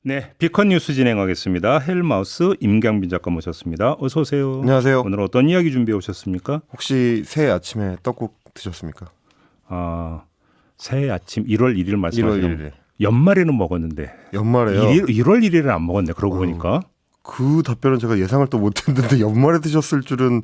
네, 비컨 뉴스 진행하겠습니다. 헬마우스 임경빈 작가 모셨습니다. 어서 오세요. 안녕하세요. 오늘 어떤 이야기 준비해 오셨습니까? 혹시 새해 아침에 떡국 드셨습니까? 새해 아침 1월 1일 말씀하시는 1월 1일에. 연말에는 먹었는데 연말에요? 1월 1일에는 안 먹었네. 그러고 보니까. 그 답변은 제가 예상을 또 못했는데 연말에 드셨을 줄은.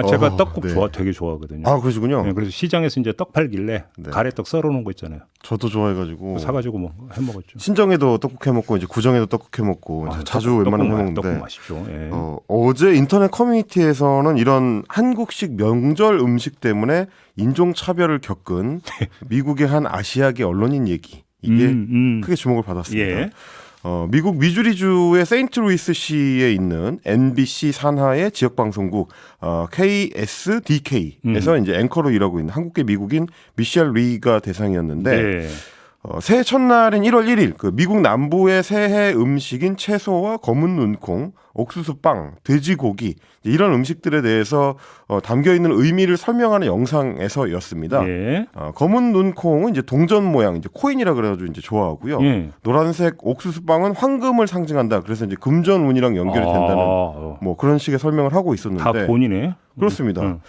제가 떡국 네. 되게 좋아하거든요. 그러시군요. 네, 그래서 시장에서 이제 떡 팔길래 네. 가래떡 썰어놓은 거 있잖아요. 저도 좋아해가지고 그거 사가지고 해 먹었죠. 신정에도 떡국 해먹고 이제 구정에도 떡국 해먹고 자주 웬만하면 해먹는데 떡국 맛있죠. 예. 어제 인터넷 커뮤니티에서는 이런 한국식 명절 음식 때문에 인종차별을 겪은 미국의 한 아시아계 언론인 얘기 이게 크게 주목을 받았습니다. 예. 미국 미주리주의 세인트루이스시에 있는 NBC 산하의 지역 방송국 KSDK에서 이제 앵커로 일하고 있는 한국계 미국인 미셸 리가 대상이었는데 네. 새해 첫날인 1월 1일 그 미국 남부의 새해 음식인 채소와 검은 눈콩, 옥수수빵, 돼지고기 이런 음식들에 대해서 담겨 있는 의미를 설명하는 영상에서였습니다. 예. 검은 눈콩은 이제 동전 모양, 이제 코인이라 그래가지고 이제 좋아하고요. 예. 노란색 옥수수빵은 황금을 상징한다. 그래서 이제 금전운이랑 연결이 된다는 뭐 그런 식의 설명을 하고 있었는데 다 돈이네. 그렇습니다.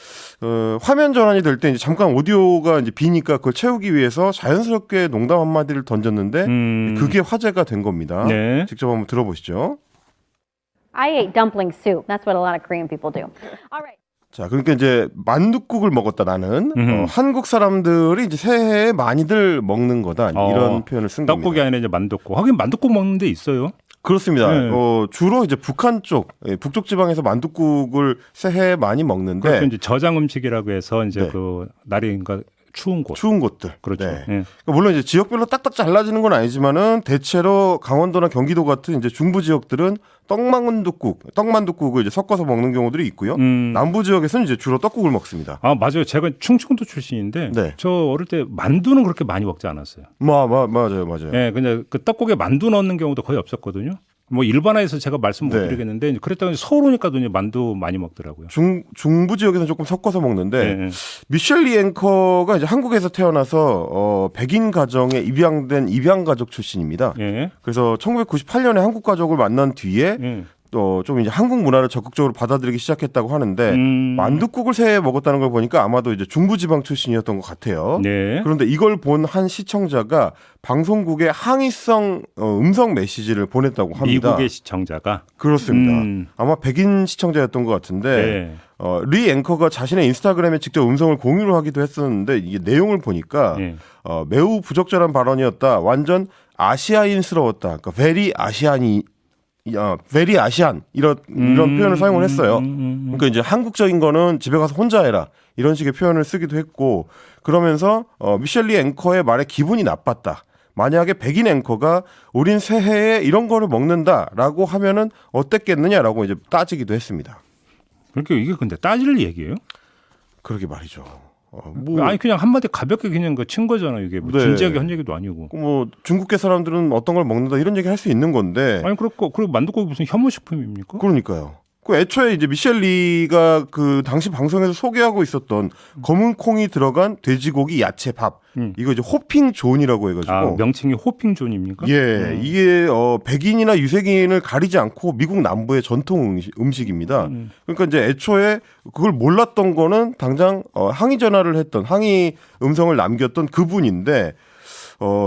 화면 전환이 될 때 이제 잠깐 오디오가 이제 비니까 그걸 채우기 위해서 자연스럽게 농담 한마디를 던졌는데 그게 화제가 된 겁니다. 네. 직접 한번 들어보시죠. I ate dumpling soup. That's what a lot of Korean people do. All right. 자, 그러니까 이제 만둣국을 먹었다 나는 한국 사람들이 이제 새해에 많이들 먹는 거다 이런 표현을 쓴 겁니다. 떡국이 아니라 이제 만둣국. 하긴 만둣국 먹는 데 있어요. 그렇습니다. 네. 주로 이제 북한 쪽, 북쪽 지방에서 만둣국을 새해에 많이 먹는데 그래서 이제 저장 음식이라고 해서 이제 네. 그 날이니까 추운 곳. 추운 곳들. 그렇죠. 네. 예. 그러니까 물론 이제 지역별로 딱딱 잘라지는 건 아니지만은 대체로 강원도나 경기도 같은 이제 중부 지역들은 떡만둣국을 이제 섞어서 먹는 경우들이 있고요. 남부 지역에서는 이제 주로 떡국을 먹습니다. 맞아요. 제가 충청도 출신인데 네. 저 어릴 때 만두는 그렇게 많이 먹지 않았어요. 맞아요. 예, 그냥 그 떡국에 만두 넣는 경우도 거의 없었거든요. 뭐 일반화해서 제가 말씀 못 네. 드리겠는데 그랬다가 서울 오니까도 이제 만두 많이 먹더라고요. 중부 지역에서는 조금 섞어서 먹는데 예. 미셸 리 앵커가 이제 한국에서 태어나서 백인 가정에 입양된 입양 가족 출신입니다. 예. 그래서 1998년에 한국 가족을 만난 뒤에 예. 또 좀 이제 한국 문화를 적극적으로 받아들이기 시작했다고 하는데 만둣국을 새해에 먹었다는 걸 보니까 아마도 이제 중부지방 출신이었던 것 같아요. 네. 그런데 이걸 본 한 시청자가 방송국에 항의성 음성 메시지를 보냈다고 합니다. 미국의 시청자가 그렇습니다. 아마 백인 시청자였던 것 같은데 네. 리 앵커가 자신의 인스타그램에 직접 음성을 공유를 하기도 했었는데 이게 내용을 보니까 네. 매우 부적절한 발언이었다. 완전 아시아인스러웠다. 그러니까 very 아시안 이런 표현을 사용을 했어요. 그러니까 이제 한국적인 거는 집에 가서 혼자 해라 이런 식의 표현을 쓰기도 했고 그러면서 미셸 리 앵커의 말에 기분이 나빴다. 만약에 백인 앵커가 우린 새해에 이런 거를 먹는다라고 하면은 어땠겠느냐라고 이제 따지기도 했습니다. 그러니까 이게 근데 따질 얘기예요? 그러게 말이죠. 아니 그냥 한마디 가볍게 그냥 친 거잖아요. 이게 뭐 네. 진지하게 한 얘기도 아니고. 뭐 중국계 사람들은 어떤 걸 먹는다 이런 얘기 할 수 있는 건데. 아니 그리고 만둣국이 무슨 혐오식품입니까? 그러니까요. 그 애초에 이제 미셸 리가 그 당시 방송에서 소개하고 있었던 검은 콩이 들어간 돼지고기 야채밥 이거 이제 호핑 존이라고 해가지고 명칭이 호핑존입니까? 예 이게 백인이나 유색인을 가리지 않고 미국 남부의 전통 음식입니다. 그러니까 이제 애초에 그걸 몰랐던 거는 당장 항의 전화를 했던 항의 음성을 남겼던 그분인데.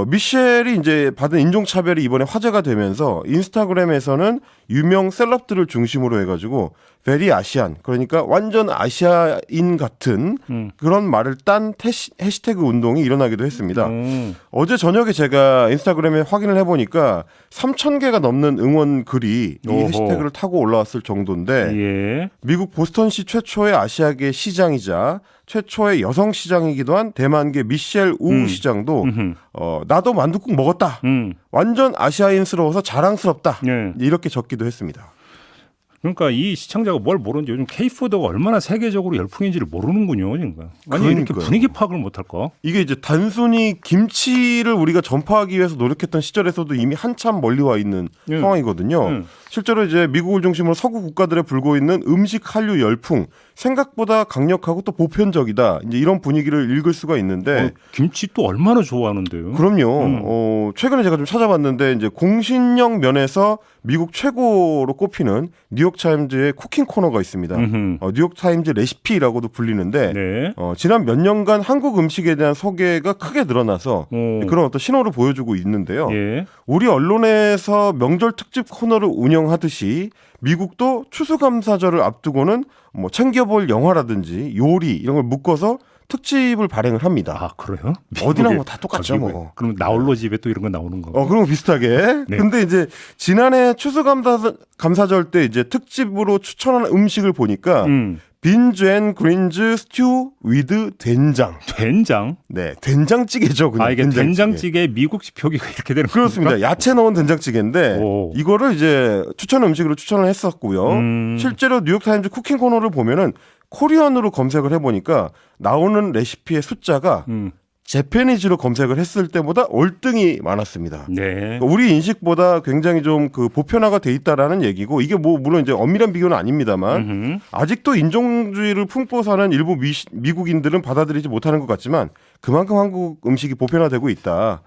미셸이 이제 받은 인종차별이 이번에 화제가 되면서 인스타그램에서는 유명 셀럽들을 중심으로 해가지고 very 아시안 그러니까 완전 아시아인 같은 그런 말을 딴 해시태그 운동이 일어나기도 했습니다. 어제 저녁에 제가 인스타그램에 확인을 해보니까 3,000개가 넘는 응원 글이 이 해시태그를 타고 올라왔을 정도인데 예. 미국 보스턴시 최초의 아시아계 시장이자 최초의 여성 시장이기도 한 대만계 미셸 우 시장도 나도 만둣국 먹었다. 완전 아시아인스러워서 자랑스럽다. 예. 이렇게 적기도 했습니다. 그러니까 이 시청자가 뭘 모르는지 요즘 K푸드가 얼마나 세계적으로 열풍인지를 모르는군요. 그러니까. 아니 이렇게 그러니까요. 분위기 파악을 못할까? 이게 이제 단순히 김치를 우리가 전파하기 위해서 노력했던 시절에서도 이미 한참 멀리 와 있는 상황이거든요. 실제로 이제 미국을 중심으로 서구 국가들에 불고 있는 음식 한류 열풍 생각보다 강력하고 또 보편적이다. 이제 이런 분위기를 읽을 수가 있는데 김치 또 얼마나 좋아하는데요? 그럼요. 최근에 제가 좀 찾아봤는데 이제 공신력 면에서 미국 최고로 꼽히는 뉴욕타임즈의 쿠킹 코너가 있습니다. 뉴욕타임즈 레시피라고도 불리는데 네. 지난 몇 년간 한국 음식에 대한 소개가 크게 늘어나서 그런 어떤 신호를 보여주고 있는데요. 예. 우리 언론에서 명절 특집 코너를 운영하듯이 미국도 추수감사절을 앞두고는 뭐 챙겨볼 영화라든지 요리 이런 걸 묶어서 특집을 발행을 합니다. 아 그래요? 어디나 뭐 다 똑같죠 뭐. 그럼 나홀로 집에 또 이런 거 나오는 거. 그런 거 비슷하게. 네. 근데 이제 지난해 추수감사절 때 이제 특집으로 추천한 음식을 보니까 빈즈 앤 그린즈 스튜 위드 된장. 된장? 네, 된장찌개죠. 그냥 이게 된장찌개 미국식 표기가 이렇게 되는 그렇습니다. 겁니까? 야채 넣은 된장찌개인데 오. 이거를 이제 추천 음식으로 추천을 했었고요. 실제로 뉴욕타임즈 쿠킹 코너를 보면은 코리안으로 검색을 해보니까 나오는 레시피의 숫자가 재패니즈로 검색을 했을 때보다 월등히 많았습니다. 네. 그러니까 우리 인식보다 굉장히 좀 그 보편화가 돼 있다라는 얘기고 이게 뭐 물론 이제 엄밀한 비교는 아닙니다만 아직도 인종주의를 품고 사는 일부 미국인들은 받아들이지 못하는 것 같지만 그만큼 한국 음식이 보편화되고 있다.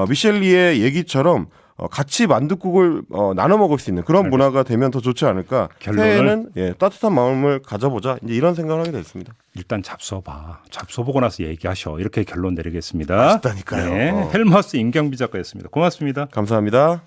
미셸리의 얘기처럼 같이 만둣국을 나눠 먹을 수 있는 그런 문화가 되면 더 좋지 않을까. 새해에는 따뜻한 마음을 가져보자. 이제 이런 생각을 하게 됐습니다. 일단 잡숴봐. 잡숴보고 나서 얘기하셔. 이렇게 결론 내리겠습니다. 맛있다니까요. 네. 헬마우스 임경비 작가였습니다. 고맙습니다. 감사합니다.